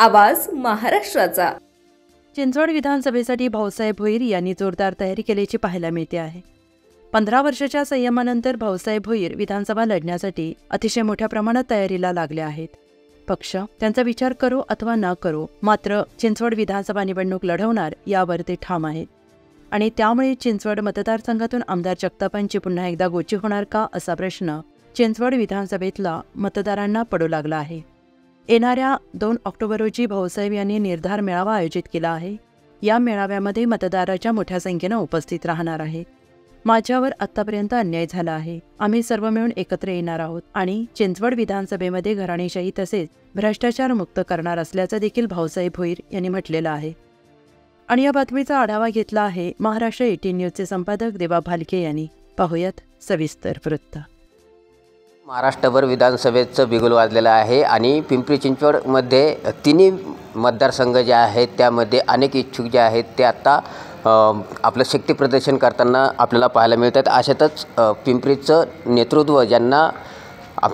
आवाज महाराष्ट्राचा। चिंचवड विधानसभेसाठी भाऊसाहेब भोईर यांनी जोरदार तयारी केल्याची पाहायला मिळते आहे। 15 वर्षाच्या संयमानंतर भाऊसाहेब भोईर विधानसभा लढण्यासाठी अतिशय मोठ्या प्रमाणात तयारीला लागले आहेत। पक्ष त्यांचा विचार करो अथवा न करो, मात्र चिंचवड विधानसभा निवडणूक लढवणार यावर ते ठाम आहेत आणि त्यामुळे चिंचवड मतदारसंघातून आमदार जगतापांची पुन्हा एकदा गोची होणार का असा प्रश्न चिंचवड विधानसभेतला मतदारांना पडू लागला आहे। येणाऱ्या 2 ऑक्टोबर रोजी भाऊसाहेब यांनी निर्धार मेळावा आयोजित केला आहे। या मेळाव्यामध्ये मतदाराच्या मोठ्या संख्येने उपस्थित राहणार आहे। माझ्यावर आत्तापर्यंत अन्याय झाला आहे, आम्ही सर्व मिळून एकत्र येणार आहोत आणि चिंचवड विधानसभेमध्ये घराणेशाही तसेच भ्रष्टाचार मुक्त करणार असल्याचं देखील भाऊसाहेब भोईर यांनी म्हटलेलं आहे। आणि या बातमीचा आढावा घेतला आहे महाराष्ट्र 18 न्यूजचे संपादक देवा भालके यांनी। पाहूयात सविस्तर वृत्त। महाराष्ट्रभर विधानसभेचं बिगुल वाजलेलं आहे आणि पिंपरी चिंचवडमध्ये तिन्ही मतदारसंघ जे आहेत त्यामध्ये अनेक इच्छुक जे आहेत ते आता आपलं शक्ती प्रदर्शन करताना आपल्याला पाहायला मिळतात। अशातच पिंपरीचं नेतृत्व ज्यांना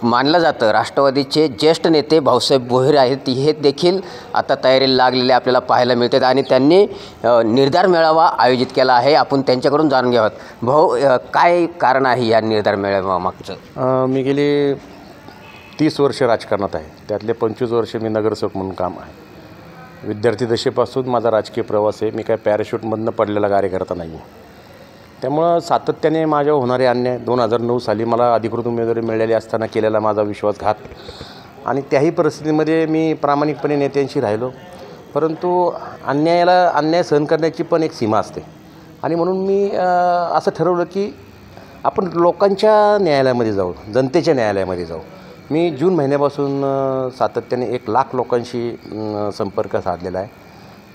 मानलं जातं, राष्ट्रवादीचे ज्येष्ठ नेते भाऊसाहेब भोईर आहेत, हे देखील आता तयारीला लागलेले आपल्याला पाहायला मिळतात आणि त्यांनी निर्धार मेळावा आयोजित केला आहे। आपण त्यांच्याकडून जाणून घ्यावं। भाऊ, काय कारण आहे या निर्धार मेळाव्यामागचं? मी गेली 30 वर्ष राजकारणात आहे, त्यातले 25 वर्ष मी नगरसेवक म्हणून काम आहे। विद्यार्थी दशेपासून माझा राजकीय प्रवास आहे। मी काय पॅराशूटमधनं पडलेला कार्यकर्ता नाही आहे, त्यामुळं सातत्याने माझ्यावर होणारे अन्याय 2009 साली मला अधिकृत उमेदवारी मिळालेली असताना केलेला माझा विश्वासघात आणि त्याही परिस्थितीमध्ये मी प्रामाणिकपणे नेत्यांशी राहिलो, परंतु अन्याय सहन करण्याची पण एक सीमा असते आणि म्हणून मी असं ठरवलं की आपण लोकांच्या न्यायालयामध्ये जाऊ, जनतेच्या न्यायालयामध्ये जाऊ। मी जून महिन्यापासून सातत्याने 1 लाख लोकांशी संपर्क साधलेला आहे।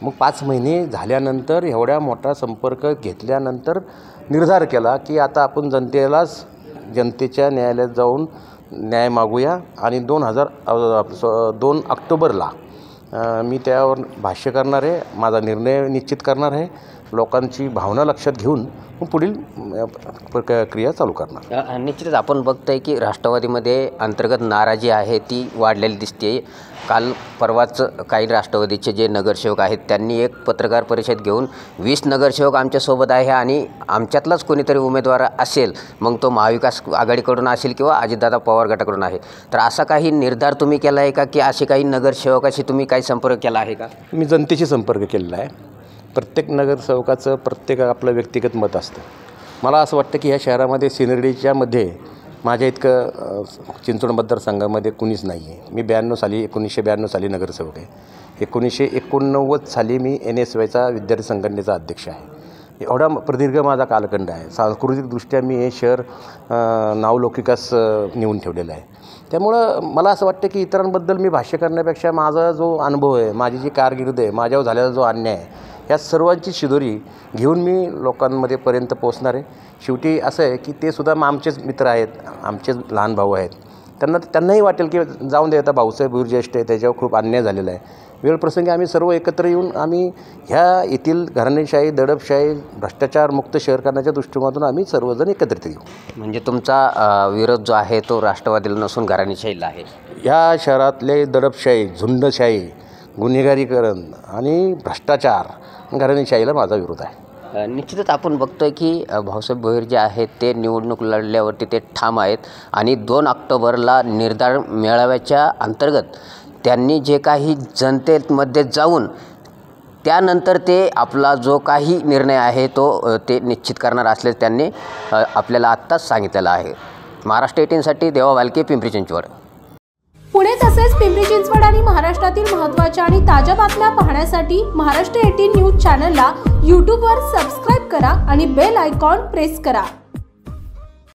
मग 5 महिने झाल्यानंतर एवढ्या मोठा संपर्क घेतल्यानंतर निर्धार केला की आता आपण जनतेच्या न्यायालयात जाऊन न्याय मागूया आणि 2 ऑक्टोबरला मी त्यावर भाष्य करणार आहे, माझा निर्णय निश्चित करणार आहे, लोकांची भावना लक्षात घेऊन पुढील प्रक्रिया चालू करणार। निश्चितच आपण बघतोय की राष्ट्रवादीमध्ये अंतर्गत नाराजी आहे ती वाढलेली दिसते। काल परवाच काही राष्ट्रवादीचे जे नगरसेवक आहेत त्यांनी एक पत्रकार परिषद घेऊन 20 नगरसेवक आमच्यासोबत आहे आणि आमच्यातलाच कोणीतरी उमेदवार असेल, मग तो महाविकास आघाडीकडून असेल किंवा अजितदादा पवार गटाकडून आहे, तर असा काही निर्धार तुम्ही केला आहे का की असे काही नगरसेवकाशी तुम्ही काही संपर्क केला आहे का? मी जनतेशी संपर्क केलेला आहे। प्रत्येक नगरसेवकाचं आपलं व्यक्तिगत मत असतं। मला असं वाटतं की ह्या शहरामध्ये सिनर्डीच्या मध्ये माझ्या इतकं चिंचवड मतदारसंघामध्ये कुणीच नाही आहे। मी 1992 साली नगरसेवक आहे। 1989 साली मी NSYचा विद्यार्थी संघटनेचा अध्यक्ष आहे। एवढा प्रदीर्घ माझा कालखंड आहे। सांस्कृतिकदृष्ट्या मी हे शहर नावलौकिकास नेऊन ठेवलेलं आहे। त्यामुळं मला असं वाटतं की इतरांबद्दल मी भाष्य करण्यापेक्षा माझा जो अनुभव आहे, माझी जी कारकीर्द आहे, माझ्यावर झालेला जो अन्याय आहे, या सर्वांची शिदोरी घेऊन मी लोकांमध्ये पर्यंत पोहोचणार आहे। शेवटी असं आहे की ते सुद्धा आमचेच मित्र आहेत, आमचेच लहान भाऊ आहेत। त्यांनाही वाटेल की जाऊन दे, आता भाऊसाहेब भोईर ज्येष्ठ आहे, त्याच्यावर खूप अन्याय झालेला आहे। वेळप्रसंगी आम्ही सर्व एकत्र येऊन आम्ही ह्या येथील घराणेशाही, दडपशाही, भ्रष्टाचार मुक्त शहर करण्याच्या दृष्टिकोनातून आम्ही सर्वजण एकत्रित येऊ। म्हणजे तुमचा विरोध जो आहे तो राष्ट्रवादीला नसून घराणेशाहीला आहे? या शहरातले दडपशाही, झुंडशाही, गुन्हेगारीकरण आणि भ्रष्टाचार, घराणेशाहीला माझा विरोध आहे। निश्चितच आपण बघतोय की भाऊसाहेब भोईर जे आहेत ते निवडणूक लढल्यावरती ते ठाम आहेत आणि 2 ऑक्टोबरला निर्धार मेळाव्याच्या अंतर्गत त्यांनी जे काही जनतेमध्ये जाऊन त्यानंतर ते आपला जो काही निर्णय आहे तो ते निश्चित करणार असल्याचे त्यांनी आपल्याला आत्ताच सांगितलेलं आहे। महाराष्ट्र 18साठी देवा भालके, पिंपरी चिंचवड। पुणे तसेच पिंपरी चिंचवड आणि महाराष्ट्रातील महत्त्वाच्या आणि ताज्या बातम्या पाहण्यासाठी महाराष्ट्र 18 न्यूज चॅनलला यूट्यूबवर सबस्क्राईब करा आणि बेल आयकॉन प्रेस करा।